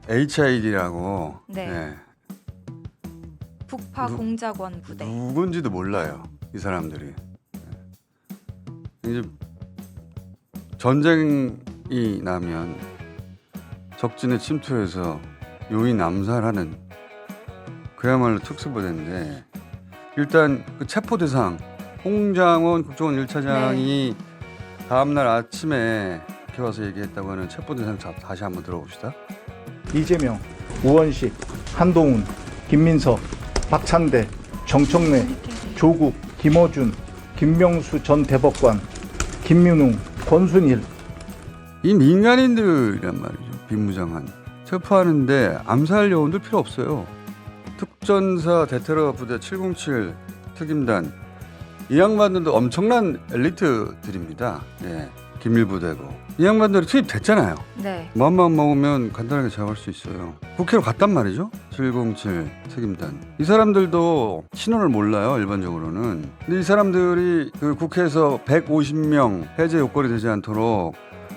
HID라고 네. 네. 북파 공작원 부대. 누군지도 몰라요. 이 사람들이. 이제 전쟁이 나면 적진에 침투해서 요인 암살하는 그야말로 특수부대인데 일단 그 체포 대상 홍장원 국정원 1차장이 다음날 아침에 이렇게 와서 얘기했다고 하는 체포 대상 다시 한번 들어봅시다. 이재명, 우원식, 한동훈, 김민석, 박찬대, 정청래, 조국, 김어준, 김명수 전 대법관, 김민웅, 권순일. 이 민간인들이란 말이죠. 비무장한. 체포하는데 암살 요원들 필요 없어요. 특전사 대테러 부대 707 특임단 이 양반들도 엄청난 엘리트들입니다. 예, 기밀부대고 이 양반들이 투입됐잖아요. 네. 마음만 먹으면 간단하게 잡을 수 있어요. 국회로 갔단 말이죠. 707 특임단 이 사람들도 신원을 몰라요. 일반적으로는. 근데 이 사람들이 그 국회에서 150명 해제 요건이 되지 않도록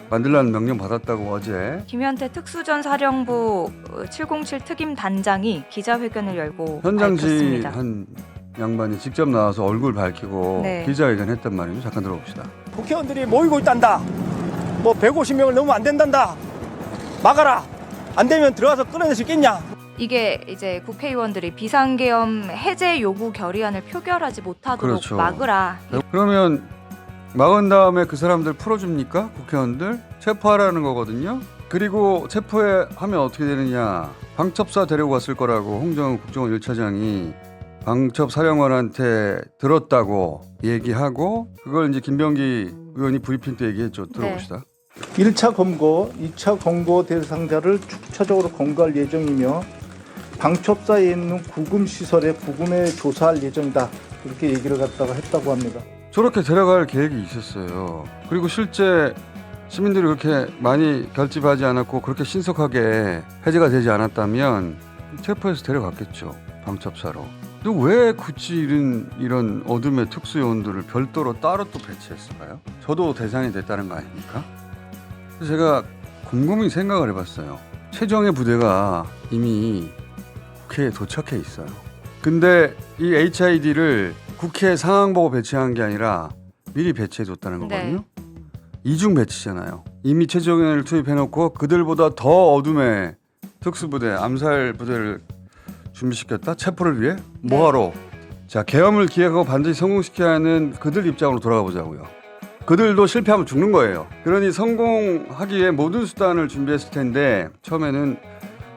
만들라는 명령 받았다고 어제 김현태 특수전사령부 707 특임 단장이 기자회견을 열고 현장 밝혔습니다. 지한 양반이 직접 나와서 얼굴 밝히고 네. 기자회견 했단 말이죠. 잠깐 들어봅시다. 국회의원들이 모이고 있단다. 뭐 150명을 넘으면 안 된단다. 막아라. 안 되면 들어가서 끌어낼 수 있겠냐. 이게 이제 국회의원들이 비상계엄 해제 요구 결의안을 표결하지 못하도록 그렇죠. 막으라. 그러면 막은 다음에 그 사람들 풀어줍니까? 국회의원들? 체포하라는 거거든요. 그리고 체포하면 어떻게 되느냐. 방첩사 데리고 갔을 거라고 홍정은 국정원 1차장이 방첩사령관한테 들었다고 얘기하고 그걸 이제 김병기 의원이 브리핑 때 얘기했죠. 들어봅시다. 1차 검거, 2차 검거 대상자를 축차적으로 검거할 예정이며 방첩사에 있는 구금시설에 구금해 조사할 예정이다. 이렇게 얘기를 갖다가 했다고 합니다. 저렇게 데려갈 계획이 있었어요. 그리고 실제 시민들이 그렇게 많이 결집하지 않았고 그렇게 신속하게 해제가 되지 않았다면 체포해서 데려갔겠죠. 방첩사로. 근데 왜 굳이 이런 어둠의 특수요원들을 별도로 따로 또 배치했을까요? 저도 대상이 됐다는 거 아닙니까? 그래서 제가 곰곰이 생각을 해봤어요. 최정예 부대가 이미 국회에 도착해 있어요. 근데 이 HID를 국회 상황 보고 배치한 게 아니라 미리 배치해줬다는 거거든요. 이중 배치잖아요. 이미 최정예를 투입해놓고 그들보다 더 어둠의 특수부대, 암살 부대를 준비시켰다? 체포를 위해? 뭐하러? 자, 계엄을 기획하고 반드시 성공시켜야 하는 그들 입장으로 돌아가 보자고요. 그들도 실패하면 죽는 거예요. 그러니 성공하기 위해 모든 수단을 준비했을 텐데 처음에는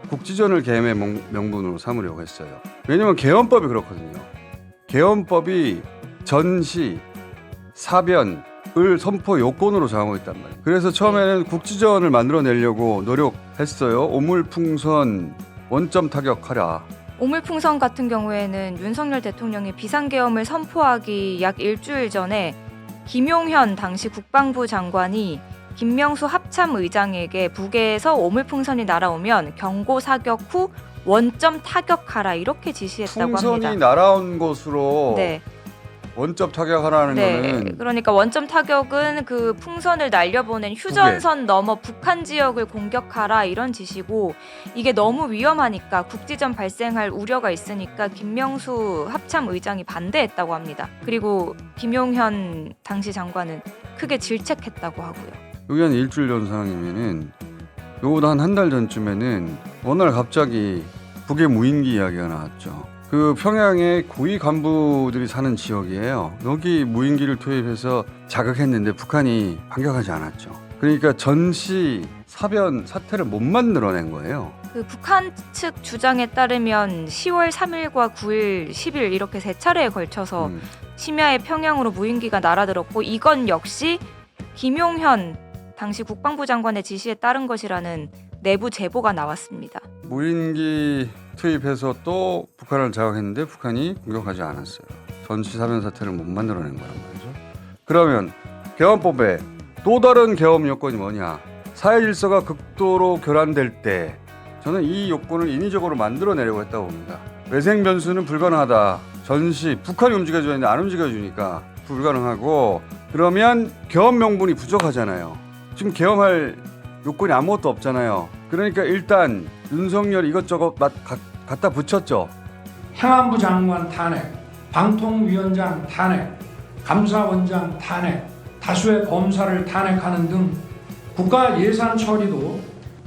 국지전을 계엄의 명분으로 삼으려고 했어요. 왜냐하면 계엄법이 그렇거든요. 계엄법이 전시, 사변을 선포 요건으로 정하고 있단 말이에요. 그래서 처음에는 국지전을 만들어내려고 노력했어요. 오물풍선 원점 타격하라. 오물풍선 같은 경우에는 윤석열 대통령이 비상계엄을 선포하기 약 일주일 전에 김용현 당시 국방부 장관이 김명수 합참의장에게 북에서 오물풍선이 날아오면 경고 사격 후 원점 타격하라 이렇게 지시했다고 풍선이 합니다. 날아온 곳으로 네. 원점 타격하라는 네. 거는 그러니까 원점 타격은 그 풍선을 날려보낸 휴전선 넘어 북한 지역을 공격하라 이런 지시고 이게 너무 위험하니까 국지전 발생할 우려가 있으니까 김명수 합참의장이 반대했다고 합니다. 그리고 김용현 당시 장관은 크게 질책했다고 하고요. 여기 한 일주일 전 상황이면은 요거보다 한 달 전쯤에는 어느 날 갑자기 북의 무인기 이야기가 나왔죠. 그 평양에 고위 간부들이 사는 지역이에요. 여기 무인기를 투입해서 자극했는데 북한이 반격하지 않았죠. 그러니까 전시 사변 사태를 못 만들어낸 거예요. 그 북한 측 주장에 따르면 10월 3일과 9일, 10일 이렇게 세 차례에 걸쳐서 심야에 평양으로 무인기가 날아들었고 이건 역시 김용현 당시 국방부 장관의 지시에 따른 것이라는 내부 제보가 나왔습니다. 무인기 투입해서 또 북한을 자극했는데 북한이 공격하지 않았어요. 전시 사변 사태를 못 만들어낸 거란 말이죠. 그러면 계엄법에 또 다른 계엄 요건이 뭐냐? 사회 질서가 극도로 교란될 때 저는 이 요건을 인위적으로 만들어내려고 했다고 봅니다. 외생 변수는 불가능하다. 전시 북한이 움직여줘야 하는데 안 움직여주니까 불가능하고 그러면 계엄 명분이 부족하잖아요. 지금 계엄할 요건이 아무것도 없잖아요. 그러니까 일단 윤석열 이것저것 갖다 붙였죠. 행안부 장관 탄핵, 방통위원장 탄핵, 감사원장 탄핵, 다수의 검사를 탄핵하는 등 국가 예산 처리도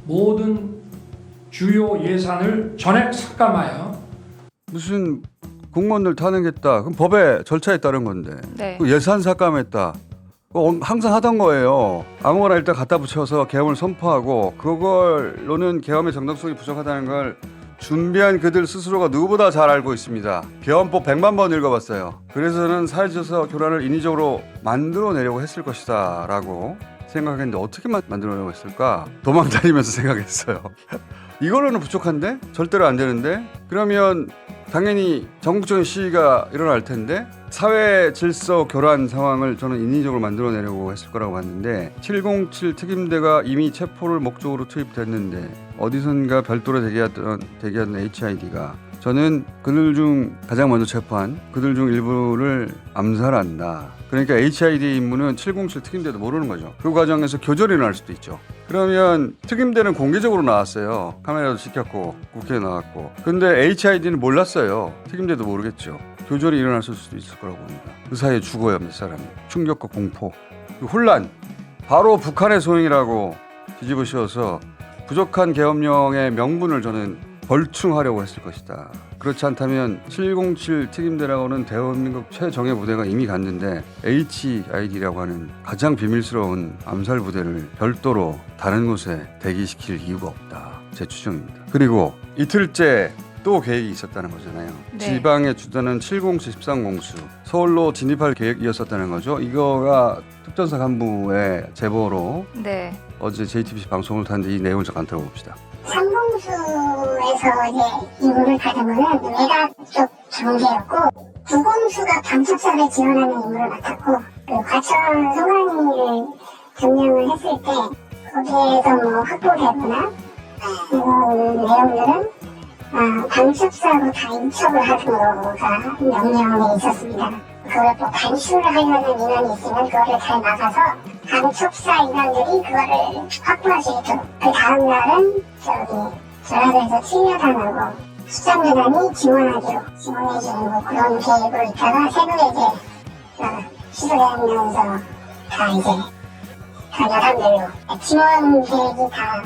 모든 주요 예산을 전액 삭감하여 무슨 공무원들 탄핵했다. 그럼 법의 절차에 따른 건데. 네. 그 예산 삭감했다. 그거 항상 하던 거예요. 아무거나 일단 갖다 붙여서 계엄을 선포하고 그걸로는 계엄의 정당성이 부족하다는 걸 준비한 그들 스스로가 누구보다 잘 알고 있습니다. 계엄법 100만 번 읽어봤어요. 그래서는 사회질서 교란을 인위적으로 만들어내려고 했을 것이다 라고 생각했는데 어떻게 만들어내려고 했을까? 도망 다니면서 생각했어요. 이걸로는 부족한데? 절대로 안 되는데? 그러면 당연히 전국적인 시위가 일어날 텐데 사회 질서 교란 상황을 저는 인위적으로 만들어내려고 했을 거라고 봤는데 707 특임대가 이미 체포를 목적으로 투입됐는데 어디선가 별도로 대기하던 HID가 저는 그들 중 가장 먼저 체포한 그들 중 일부를 암살한다. 그러니까 HID의 임무는 707 특임대도 모르는 거죠. 그 과정에서 교절이 일어날 수도 있죠. 그러면 특임대는 공개적으로 나왔어요. 카메라도 찍혔고 국회에 나왔고. 근데 HID는 몰랐어요. 특임대도 모르겠죠. 교절이 일어날 수도 있을 거라고 봅니다. 그 사이에 죽어요, 몇 사람이. 충격과 공포, 혼란. 바로 북한의 소행이라고 뒤집어 씌워서 부족한 계엄령의 명분을 저는 벌충하려고 했을 것이다. 그렇지 않다면 707 특임대라고는 대한민국 최정예 부대가 이미 갔는데 HID라고 하는 가장 비밀스러운 암살 부대를 별도로 다른 곳에 대기시킬 이유가 없다. 제 추정입니다. 그리고 이틀째 또 계획이 있었다는 거잖아요. 네. 지방에 주둔한 707 13공수 서울로 진입할 계획이었었다는 거죠. 이거가 특전사 간부의 제보로 네. 어제 JTBC 방송을 탔는데 이 내용을 잠깐 들어봅시다. 삼공수에서 이제 임무를 받은 거는 외곽 쪽 경계였고, 구공수가 방첩사를 지원하는 임무를 맡았고, 그 과천 송환리를 점령을 했을 때 거기에서 뭐 확보되거나 이런 내용들은 방첩사로 다 인척을 하는 거가 명령에 있었습니다. 그걸 또 반출을 하려는 인원이 있으면 그거를 잘 막아서 방첩사 인원들이 그거를 확보할 수 있도록 그 다음날은 전라도에서 침략당하고 수장대단이 지원하기로 지원해주는 뭐 그런 계획으로 있다가 새벽에 이제 시도되면서 다 이제 다 여담들로 지원 계획이 다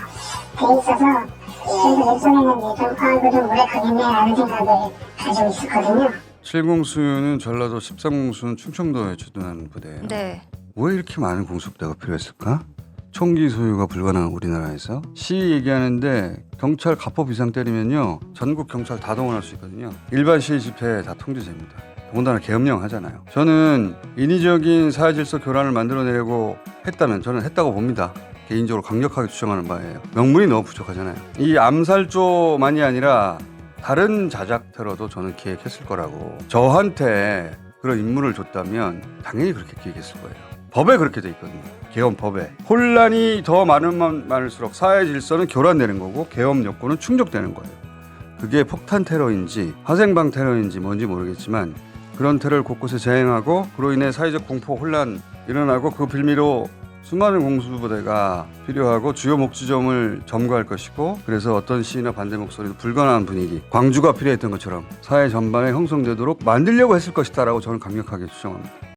돼 있어서 그래서 일선에는 이제 좀 오래 가겠네라는 생각을 가지고 있었거든요. 7공수는 전라도, 13공수는 충청도에 주둔하는 부대예요. 네. 왜 이렇게 많은 공수부대가 필요했을까? 총기 소유가 불가능한 우리나라에서 시위 얘기하는데 경찰 가포 비상 때리면요 전국 경찰 다 동원할 수 있거든요. 일반 시위 집회 다 통제됩니다. 더군다나 계엄령 하잖아요. 저는 인위적인 사회질서 교란을 만들어내려고 했다면 저는 했다고 봅니다. 개인적으로 강력하게 주장하는 바예요. 명분이 너무 부족하잖아요. 이 암살조만이 아니라 다른 자작 테러도 저는 기획했을 거라고. 저한테 그런 임무를 줬다면 당연히 그렇게 기획했을 거예요. 법에 그렇게 돼 있거든요. 계엄법에. 혼란이 더 많을수록 사회 질서는 교란되는 거고 계엄 욕구는 충족되는 거예요. 그게 폭탄 테러인지 화생방 테러인지 뭔지 모르겠지만 그런 테러를 곳곳에 재행하고 그로 인해 사회적 공포 혼란 일어나고 그 빌미로 수많은 공수부대가 필요하고 주요 목지점을 점거할 것이고 그래서 어떤 시위나 반대 목소리도 불가능한 분위기 광주가 필요했던 것처럼 사회 전반에 형성되도록 만들려고 했을 것이다 라고 저는 강력하게 추정합니다.